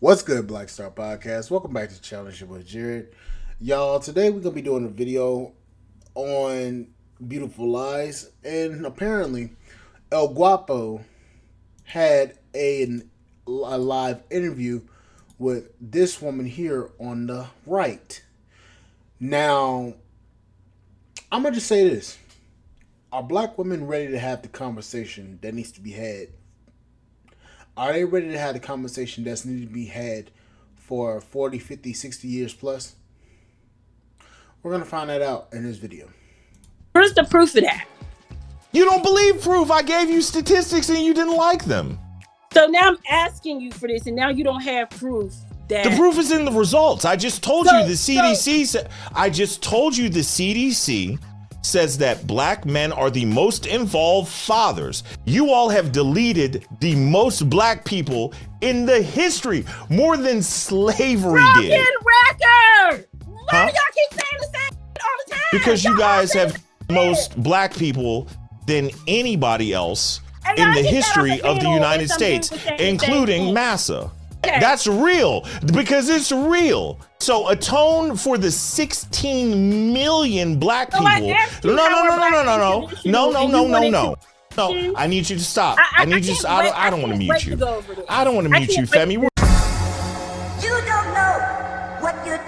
What's good, Black Star Podcast? Welcome back to the challenge with Jared. Y'all, today we're going to be doing a video on Beautiful Lies. And apparently, El Guapo had a live interview with this woman here on the right. Now, I'm going to just say this. Are black women ready to have the conversation that needs to be had? Are they ready to have the conversation that's needed to be had for 40, 50, 60 years plus? We're going to find that out in this video. Where's the proof of that? You don't believe proof. I gave you statistics and you didn't like them. So now I'm asking you for this, and now you don't have proof. That The proof is in the results. I just told you the CDC. I just told you the CDC says that black men are the most involved fathers. You all have deleted the most black people in the history, more than slavery broken did. record. Why do y'all keep saying the same all the time? Because you guys have most black people than anybody else in the history of the United States, including Massa. Okay. That's real, because it's real. So atone for the 16 million black people. No. I need you to stop. I need you to stop. I don't want to mute you. I don't want to mute you, Femi. You don't know what you're doing.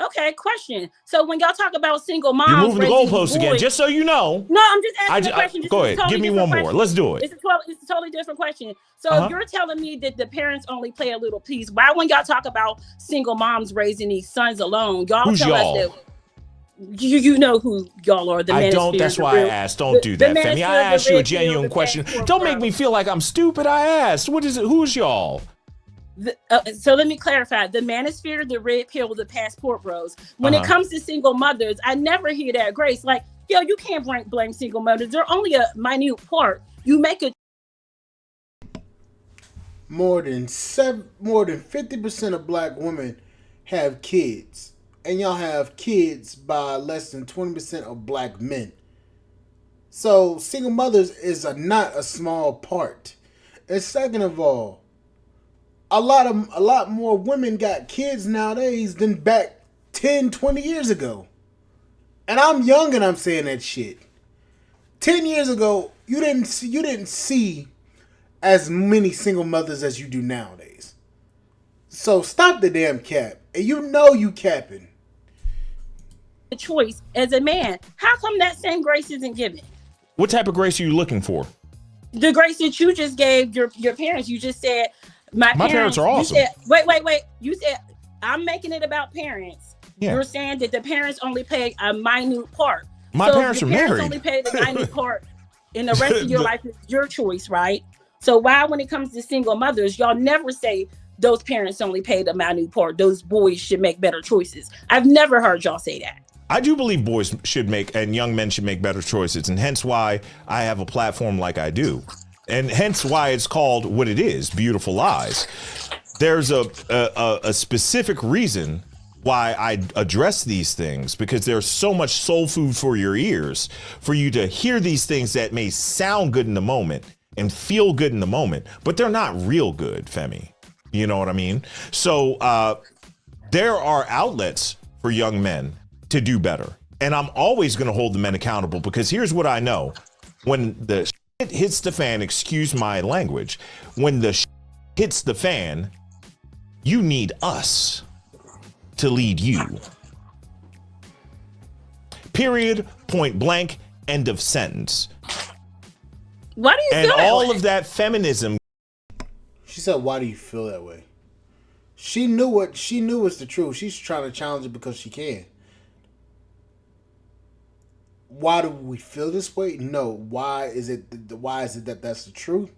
Okay, question. So when y'all talk about single moms, You're moving the raising goalposts again, boys- just so you know. No, I'm just asking a question. Go ahead. Give me one more. Let's do it. It's a totally different question. So you're telling me that the parents only play a little piece. Why, when y'all talk about single moms raising these sons alone, y'all Who's tell y'all? us that you know who y'all are. The I don't. manosphere, That's the why I real- asked. Don't do that, the Femi. I manosphere, asked the you a red pill, genuine the question. passport Don't make bros. me feel like I'm stupid. I asked. What is it? Who's y'all? So let me clarify: the manosphere, the red pill, the passport bros. When it comes to single mothers, I never hear that grace. Like, yo, you can't blame single mothers. They're only a minute part. You make a More than 50% of black women have kids, and y'all have kids by less than 20% of black men. So single mothers is not a small part. And second of all, a lot more women got kids nowadays than back 10, 20 years ago. And I'm young and I'm saying that shit. 10 years ago, you didn't see as many single mothers as you do nowadays. So stop the damn cap. And you know you capping. choice as a man. How come that same grace isn't given? What type of grace are you looking for? The grace that you just gave your parents. You just said my parents are awesome. You said, wait. You said I'm making it about parents. Yeah. You're saying that the parents only pay a minute part. My So parents the are married. Only pay the minute part, and the rest of your life is your choice, right? So why, when it comes to single mothers, y'all never say those parents only pay the minute part? Those boys should make better choices. I've never heard y'all say that. I do believe boys should make and young men should make better choices, and hence why I have a platform like I do, and hence why it's called what it is, Beautiful Lies. There's a specific reason why I address these things, because there's so much soul food for your ears, for you to hear these things that may sound good in the moment and feel good in the moment, but they're not real good, Femi. You know what I mean? So there are outlets for young men to do better. And I'm always going to hold the men accountable, because here's what I know. When the shit hits the fan, excuse my language, when the shit hits the fan, you need us to lead you. Period, point blank, end of sentence. Why do you And feel that all way? of that feminism. She said, "Why do you feel that way?" She knew was the truth. She's trying to challenge it because she can. Why do we feel this way? No. Why is it that that's the truth?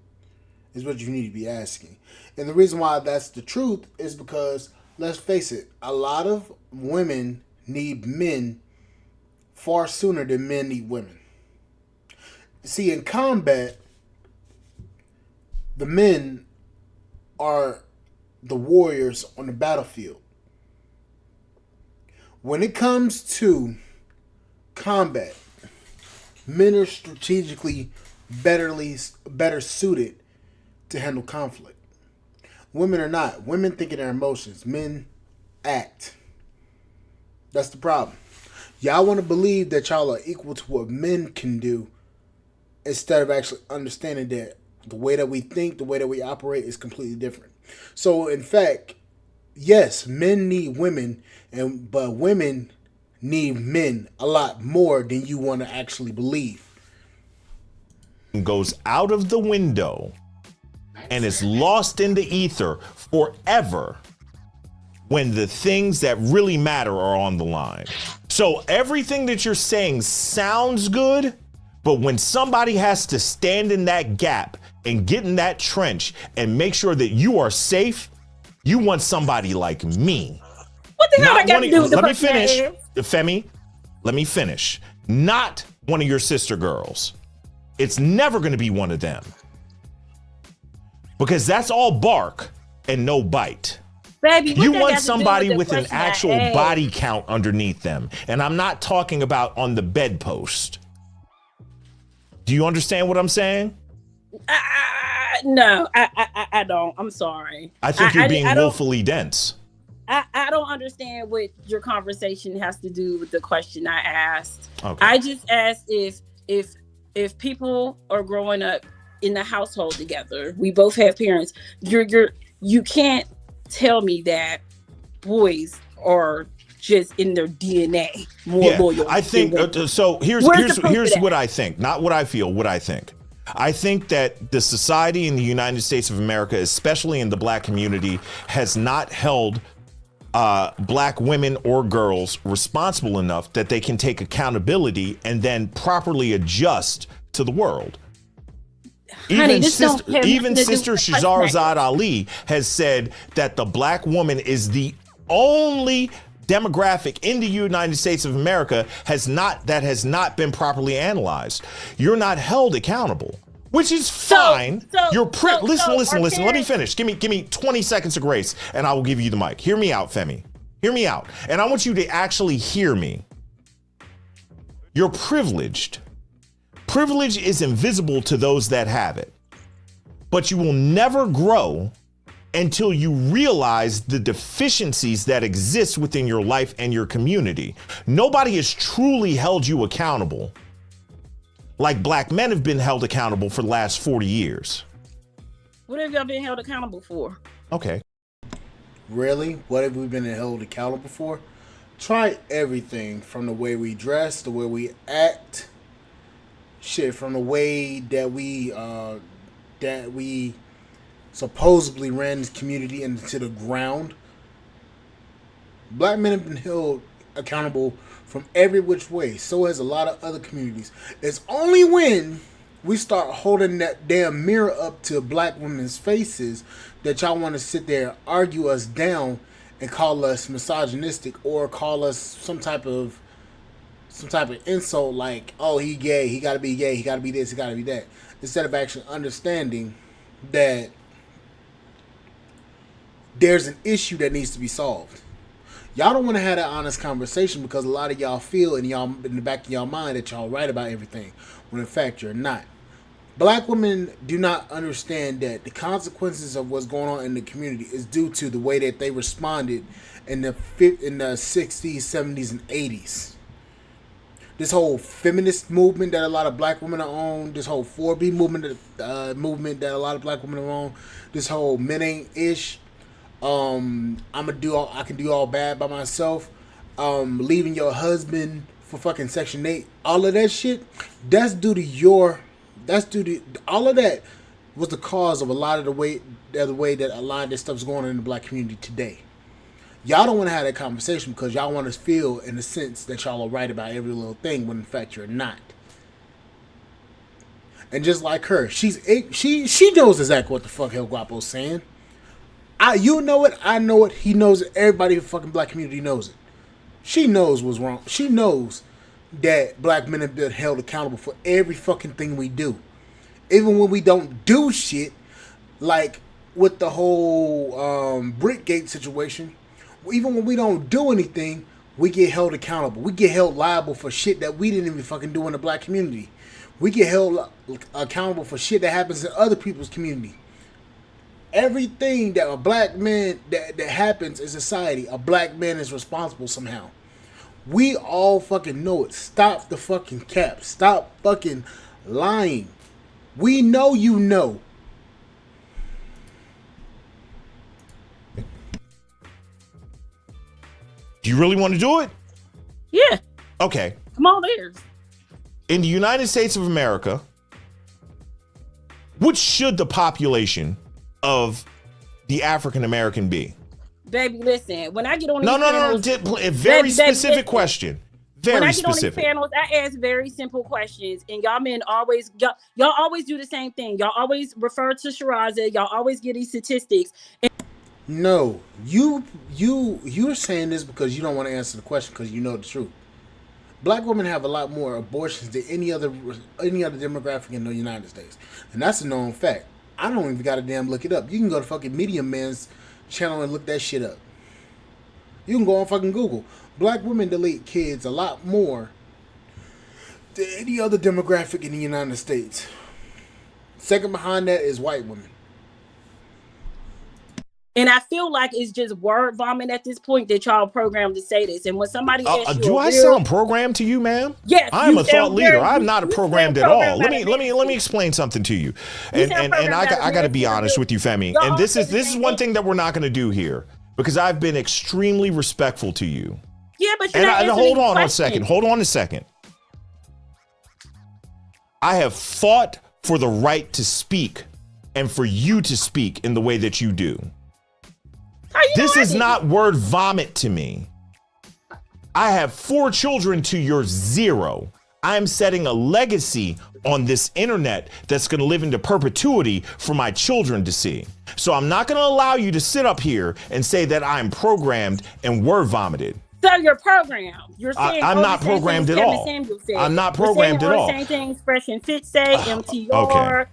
Is what you need to be asking. And the reason why that's the truth is because, let's face it, a lot of women need men far sooner than men need women. See, in combat, the men are the warriors on the battlefield. When it comes to combat, men are strategically better suited to handle conflict. Women are not. Women think in their emotions. Men act. That's the problem. Y'all want to believe that y'all are equal to what men can do instead of actually understanding that the way that we think, the way that we operate is completely different. So, in fact, yes, men need women, but women need men a lot more than you want to actually believe. Goes out of the window and is lost in the ether forever when the things that really matter are on the line. So everything that you're saying sounds good, but when somebody has to stand in that gap and get in that trench and make sure that you are safe, you want somebody like me. What the hell I got to do with the Let me person that finish, is? Femi. Let me finish. Not one of your sister girls. It's never going to be one of them. Because that's all bark and no bite. Baby, You want somebody with an actual body count underneath them. And I'm not talking about on the bedpost. Do you understand what I'm saying? No, I don't. I'm sorry. I think you're being willfully dense. I don't understand what your conversation has to do with the question I asked. Okay. I just asked if people are growing up in the household together, we both have parents. You can't tell me that boys are just in their DNA more loyal. I think so. Here's what I think, not what I feel. What I think. I think that the society in the United States of America, especially in the black community, has not held black women or girls responsible enough that they can take accountability and then properly adjust to the world. Honey, even Sister Shahrazad Ali has said that the black woman is the only demographic in the United States of America that has not been properly analyzed. You're not held accountable, which is fine. Listen. Let me finish. Give me 20 seconds of grace, and I will give you the mic. Hear me out, Femi. Hear me out, and I want you to actually hear me. You're privileged. Privilege is invisible to those that have it, but you will never grow until you realize the deficiencies that exist within your life and your community. Nobody has truly held you accountable like black men have been held accountable for the last 40 years. What have y'all been held accountable for? Okay. Really? What have we been held accountable for? Try everything from the way we dress, the way we act, from the way that we supposedly ran this community into the ground. Black men have been held accountable from every which way. So has a lot of other communities. It's only when we start holding that damn mirror up to black women's faces that y'all want to sit there and argue us down and call us misogynistic or call us some type of insult like, oh, he gay, he gotta be gay, he gotta be this, he gotta be that. Instead of actually understanding that there's an issue that needs to be solved. Y'all don't want to have that honest conversation because a lot of y'all feel in the back of y'all mind that y'all right about everything, when in fact you're not. Black women do not understand that the consequences of what's going on in the community is due to the way that they responded in the 60s, 70s, and 80s. This whole feminist movement that a lot of black women are on, this whole 4B movement that a lot of black women are on, this whole men ain't ish, I can do all bad by myself, leaving your husband for fucking Section 8, all of that shit, all of that was the cause of a lot of the way that a lot of this stuff's going on in the black community today. Y'all don't want to have that conversation because y'all want to feel in the sense that y'all are right about every little thing when in fact you're not. And just like her, she knows exactly what the fuck El Guapo's saying. You know it, I know it, he knows it, everybody in the fucking black community knows it. She knows what's wrong. She knows that black men have been held accountable for every fucking thing we do. Even when we don't do shit, like with the whole Brickgate situation, even when we don't do anything, we get held accountable. We get held liable for shit that we didn't even fucking do in the black community. We get held accountable for shit that happens in other people's community. Everything that a black man that happens in society, a black man is responsible somehow. We all fucking know it. Stop the fucking cap. Stop fucking lying. We know you know. Do you really want to do it? Yeah. Okay. I'm all ears. In the United States of America, what should the population of the African American be? Baby, listen. When I get on these No. panels, A very specific listen. question. When Very I get on these specific. panels, I ask very simple questions, and y'all men always y'all always do the same thing. Y'all always refer to Shiraza. Y'all always get these statistics. No, you're saying this because you don't want to answer the question because you know the truth. Black women have a lot more abortions than any other demographic in the United States, and that's a known fact. I don't even gotta damn look it up. You can go to fucking Medium Man's channel and look that shit up. You can go on fucking Google. Black women delete kids a lot more than any other demographic in the United States. Second behind that is white women. And I feel like it's just word vomit at this point that y'all programmed to say this. And when somebody asks you, Do I sound programmed to you, ma'am? Yes, I'm you a thought sound leader. very- I'm not you programmed at sound all. programmed Let me explain something to you. You And sound and I programmed got to be automatically. honest with you, Femi. Y'all And this all is say the this is same one thing. thing that we're not going to do here because I've been extremely respectful to you. yeah, but you're And not answering hold the on a question. second. Hold on a second. I have fought for the right to speak and for you to speak in the way that you do. How you This know I is didn't? not word vomit to me. I have 4 children to your 0. I'm setting a legacy on this internet that's going to live into perpetuity for my children to see. So I'm not going to allow you to sit up here and say that I'm programmed and word vomited. So you're programmed. You're saying I'm all not the same programmed things at Kevin all. Samuel said. I'm not You're programmed saying at all all. the same things Fresh and Fit say, MTR. okay.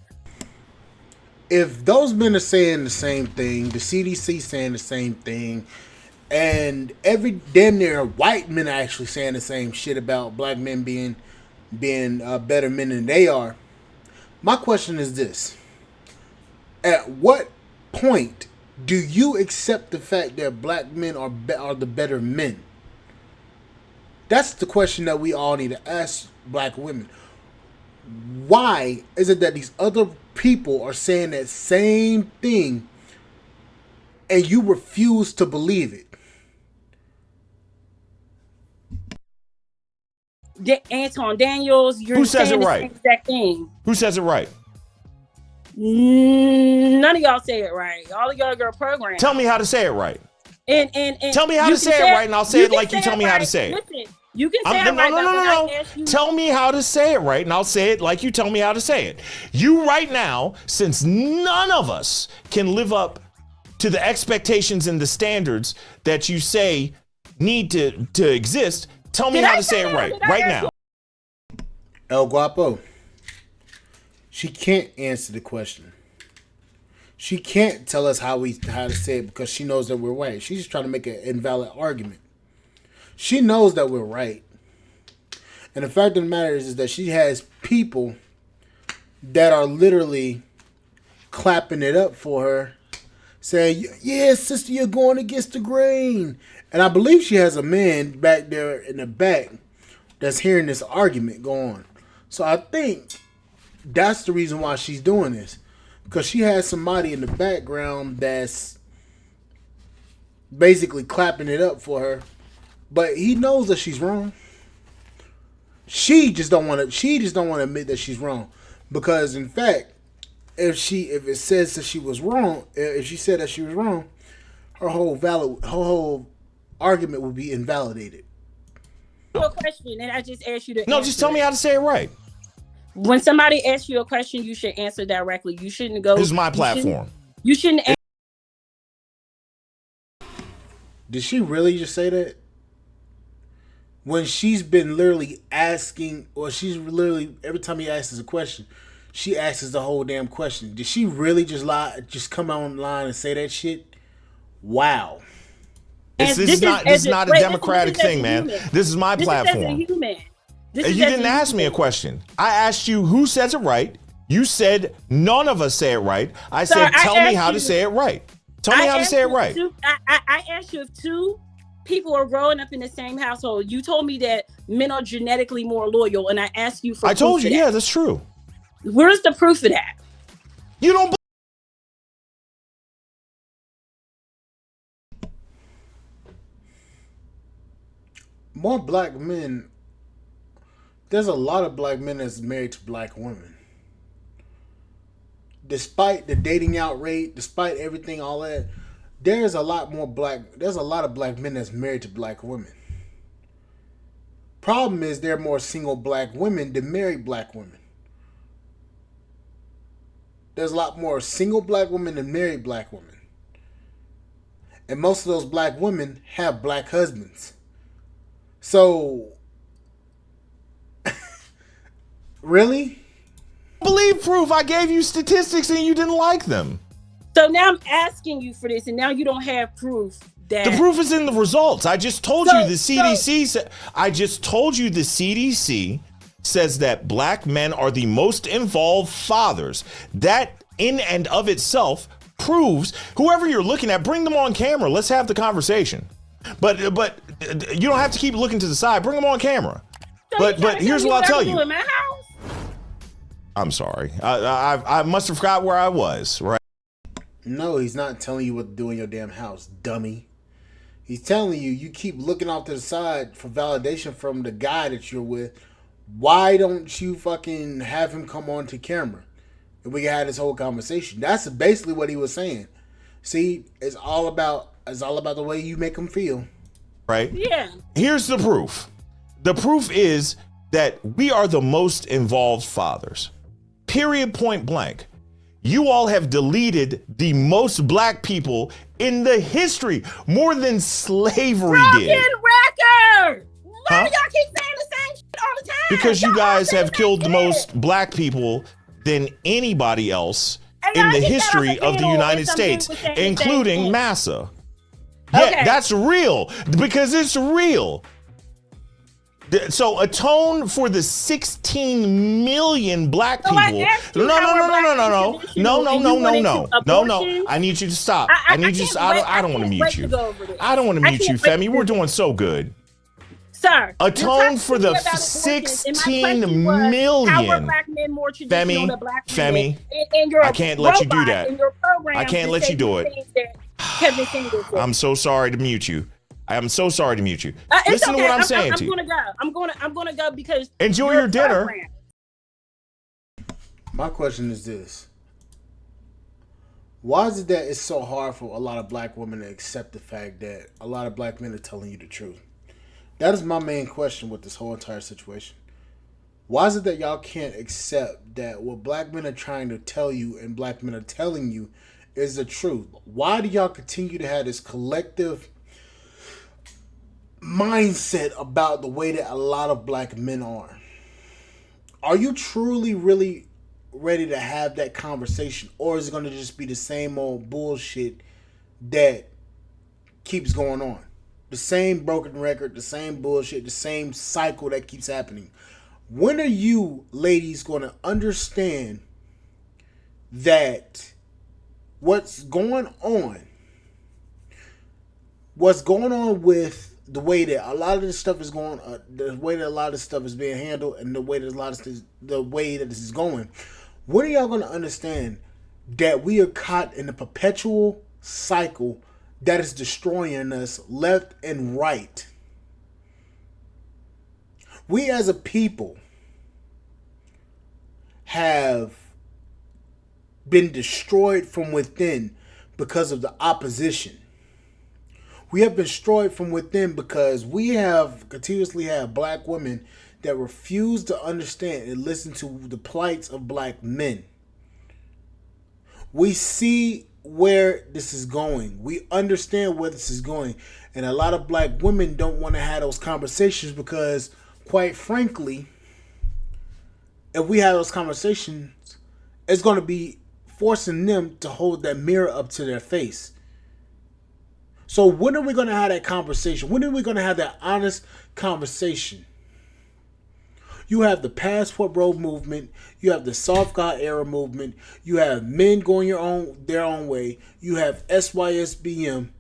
If those men are saying the same thing, the CDC saying the same thing, and every damn near white men are actually saying the same shit about black men being better men than they are. My question is this: at what point do you accept the fact that black men are the better men? That's the question that we all need to ask black women. Why is it that these other people are saying that same thing and you refuse to believe it? Anton Daniels, you're Who says saying it the right? same exact thing. Who says it right? None of y'all say it right. All of y'all are programmed. Tell me how to say it right. And Tell me how you to can say it right, and I'll say it can like you say tell me how to right. say it. Listen, you can say it right. but when I ask you- Tell me how to say it right, and I'll say it like you tell me how to say it. You right now, since none of us can live up to the expectations and the standards that you say need to exist, tell me Did how I to say say it that? right, Did I right ask now. El Guapo. She can't answer the question. She can't tell us how to say it because she knows that we're right. She's just trying to make an invalid argument. She knows that we're right. And the fact of the matter is that she has people that are literally clapping it up for her, saying, "Yeah, sister, you're going against the grain." And I believe she has a man back there in the back that's hearing this argument go on. So I think that's the reason why she's doing this. Because she has somebody in the background that's basically clapping it up for her. But he knows that she's wrong. She just don't want to admit that she's wrong. Because in fact, if it says that she was wrong, if she said that she was wrong, her whole argument would be invalidated. a question, and I just asked you to No, answer just tell me it. how to say it right. When somebody asks you a question, you should answer directly. You shouldn't go. This is my platform. You shouldn't. Did she really just say that? When she's been literally asking, or she's literally, every time he asks a question, she asks the whole damn question. Did she really just come online and say that shit? Wow. This This is not a wait, democratic this is as thing, a man. human. This is my This is as a platform. human. This You is as didn't a ask me a human. question. I asked you who says it right. You said none of us say it right. I Sir, said, I tell me asked how to you- say it right. Tell me how to say it right. I asked you if two people are growing up in the same household. You told me that men are genetically more loyal, and I asked you for I told you, proof of yeah, that. that's true. Where's the proof of that? You don't. More black men. There's a lot of black men that's married to black women. Despite the dating out rate, despite everything, all that, there's a lot of black men that's married to black women. Problem is there are more single black women than married black women. There's a lot more single black women than married black women. And most of those black women have black husbands. So, really? Believe proof. I gave you statistics and you didn't like them. So now I'm asking you for this, and now you don't have proof that The proof is in the results. I just told you the CDC. I just told you the CDC says that black men are the most involved fathers. That in and of itself proves whoever you're looking at, bring them on camera. Let's have the conversation. But you don't have to keep looking to the side. Bring them on camera. So you trying But to here's me what I'll tell I do you. in my house? I'm sorry. I must have forgot where I was. Right. No, he's not telling you what to do in your damn house, dummy. He's telling you, you keep looking off to the side for validation from the guy that you're with. Why don't you fucking have him come on to camera? And we can have this whole conversation. That's basically what he was saying. See, it's all about the way you make him feel. Right? Yeah. Here's the proof. The proof is that we are the most involved fathers. Period, point blank. You all have deleted the most black people in the history, more than slavery did. Record. Why Huh? do y'all keep saying the same shit all the time? Because you Y'all guys say have the killed the same most shit. black people than anybody else And in I the think that history was a of the panel United and some States, dude was saying the same including thing. Massa. Yeah, Okay. that's real because it's real. So atone for the 16 million black So people. I asked you No. how we're black traditional, and you wanted to abortion? I need you to stop. I I need you. can't wait- I don't want to can't mute wait you. to go over this. I don't want to I mute you, can't wait Femi. to We're do doing so good. Sir, Atone for the you're talking to me about abortions, and my 16 question was, how are million. black men more traditional Femi, than black Femi, men? And you're I can't let you do robot that. in your program I can't to let say you do the it. things that Kevin Samuels said. I'm so sorry to mute you. I am so sorry to mute you. It's Listen okay. to what I'm saying I'm to you. gonna go. I'm gonna go because Enjoy you're your dinner. programmed. My question is this. Why is it that it's so hard for a lot of black women to accept the fact that a lot of black men are telling you the truth? That is my main question with this whole entire situation. Why is it that y'all can't accept that what black men are trying to tell you and black men are telling you is the truth? Why do y'all continue to have this collective mindset about the way that a lot of black men are? Are you truly, really ready to have that conversation, or is it going to just be the same old bullshit that keeps going on? The same broken record, the same bullshit, the same cycle that keeps happening. When are you ladies going to understand that what's going on with the way that a lot of this stuff is going, the way that a lot of this stuff is being handled, and the way that this is going? When are y'all going to understand that we are caught in a perpetual cycle that is destroying us left and right? We as a people have been destroyed from within because of the opposition. We have been destroyed from within because we have continuously had black women that refuse to understand and listen to the plights of black men. We see where this is going. We understand where this is going. And a lot of black women don't want to have those conversations because, quite frankly, if we have those conversations, it's going to be forcing them to hold that mirror up to their face. So when are we going to have that conversation? When are we going to have that honest conversation? You have the passport bro movement. You have the soft God era movement. You have men going their own way. You have SYSBM.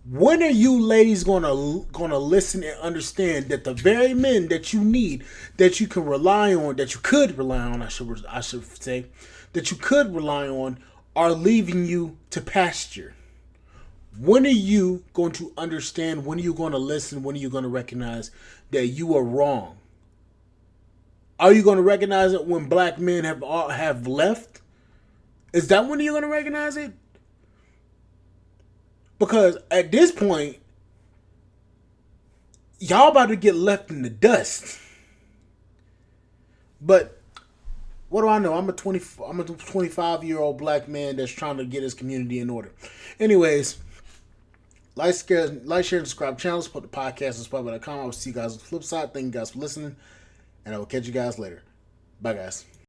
When are you ladies gonna listen and understand that the very men that you need, that you can rely on, that you could rely on, I should say, that you could rely on, are leaving you to pasture? When are you going to understand? When are you going to listen? When are you going to recognize that you are wrong? Are you going to recognize it when black men have left? Is that when you're going to recognize it? Because at this point, y'all about to get left in the dust. But what do I know? I'm a 25-year-old black man that's trying to get his community in order. Anyways, like, share, and subscribe channel. Support the podcast at Spotify.com. I will see you guys on the flip side. Thank you guys for listening. And I will catch you guys later. Bye, guys.